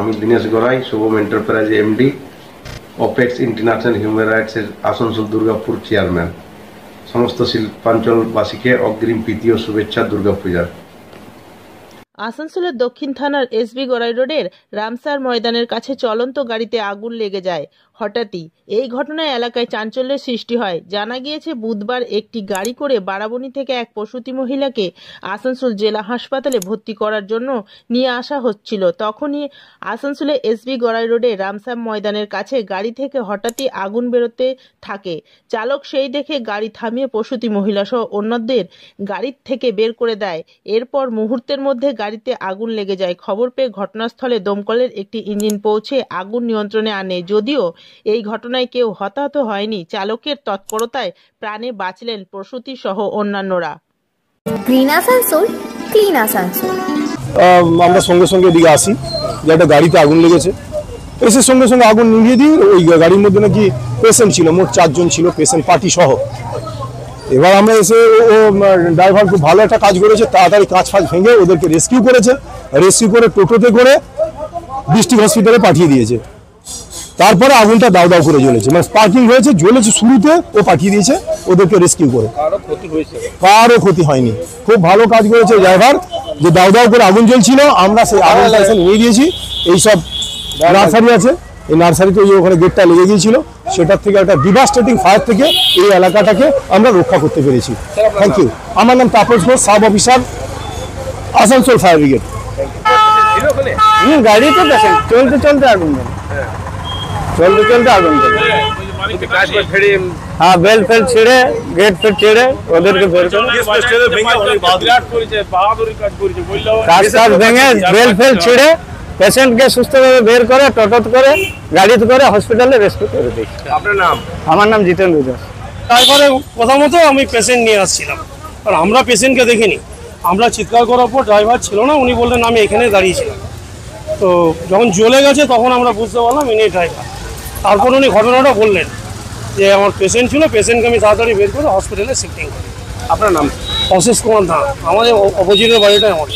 আমি Dinesh Garai, Shubham enterprise MD, Apex international human রাইটসের Asansol Durgapur chairman. সমস্ত শিল্পাঞ্চলবাসীকে অগ্রিম প্রীতি ও শুভেচ্ছা দুর্গাপূজার। আসানসোলের দক্ষিণ থানার এসবি গড়াই রোডের রামসার ময়দানের কাছে চলন্ত গাড়িতে আগুন লেগে যায় হঠাৎই। এই ঘটনায় এলাকায় চাঞ্চল্যের সৃষ্টি হয়। জানা গিয়েছে, বুধবার একটি গাড়ি করে বারাবণী থেকে এক প্রসূতি মহিলাকে আসানসোল জেলা হাসপাতালে ভর্তি করার জন্য নিয়ে আসা হচ্ছিল। তখনই আসানসোলে এসবি গড়াই রোডে রামসার ময়দানের কাছে গাড়ি থেকে হঠাৎই আগুন বেরোতে থাকে। চালক সেই দেখে গাড়ি থামিয়ে প্রসূতি মহিলা সহ অন্যদের গাড়ির থেকে বের করে দেয়। এরপর মুহূর্তের মধ্যে গাড়িতে আগুন লেগে যায়। খবর পেয়ে ঘটনাস্থলে দমকলের একটি ইঞ্জিন পৌঁছে আগুন নিয়ন্ত্রণে আনে। যদিও এই ঘটনায় কেউ হতাহত হয়নি, চালকের তৎপরতায় প্রাণে বাঁচলেন প্রসূতি সহ অন্যান্যরা। Green Asansol, clean Asansol. আমরা সঙ্গে সঙ্গে এদিকে আসি যে একটা গাড়িতে আগুন লেগেছে। এসে সঙ্গে সঙ্গে আগুন নিভিয়ে দিই। ওই গাড়ির মধ্যে নাকি পেশেন্ট ছিল, মোট 4 জন ছিল, পেশেন্ট পার্টি সহ। এবার আমরা এসে ও ড্রাইভার খুব ভালো একটা কাজ করেছে, তাড়াতাড়ি কাঁচ ফাঁচ ভেঙে ওদেরকে রেস্কিউ করেছে। রেস্কিউ করে টোটোতে করে ডিস্ট্রিক্ট হসপিটালে পাঠিয়ে দিয়েছে। তারপরে আগুনটা দাউ দাউ করে জ্বলেছে, মানে স্পার্কিং হয়েছে, জ্বলেছে শুরুতে, ও পাঠিয়ে দিয়েছে ওদেরকে রেস্কিউ করে। কারো ক্ষতি হয়নি। খুব ভালো কাজ করেছে ড্রাইভার, যে দাউ দাউ করে আগুন জ্বলছিল, আমরা সেই আগুনটা এসে নিয়ে গিয়েছি। এইসব নার্সারি আছে, এই নার্সারিতে ওখানে গেটটা লেগে গিয়েছিল, সেটার থেকে একটা ডিভাস্টেটিং ফায়ার থেকে এই এলাকাটাকে আমরা রক্ষা করতে পেরেছি। Thank you. আমার নাম Tapas Ghosh, sub officer, Asansol fire brigade. গাড়িতে চলতে চলতে আগুন হ্যাঁ, বেল ফেল ছিঁড়ে, গেট ফেট ছিঁড়ে ওদেরকে বের করে কাজ ভেঙে বেল ফেল ছিঁড়ে পেশেন্টকে সুস্থভাবে বের করে টোটো করে গাড়িতে করে হসপিটালে রেস্কিউ করে দিই। আপনার নাম? আমার নাম জিতেন্দ্র দাস। ড্রাইভারের কথা মতো আমি পেশেন্ট নিয়ে আসছিলাম, আর আমরা পেশেন্টকে দেখিনি। আমরা চিৎকার করার পর ড্রাইভার ছিল না, উনি বললেন আমি এখানে দাঁড়িয়েছিলাম। তো যখন জ্বলে গেছে তখন আমরা বুঝতে পারলাম ইনি ড্রাইভার। তারপর উনি ঘটনাটা বললেন যে আমার পেশেন্ট ছিল, পেশেন্টকে আমি তাড়াতাড়ি বের করে হসপিটালে শিফটিং করি। আপনার নাম? অশেষ কুমার দা। আমাদের অপোজিটের বাড়িটাই আমার।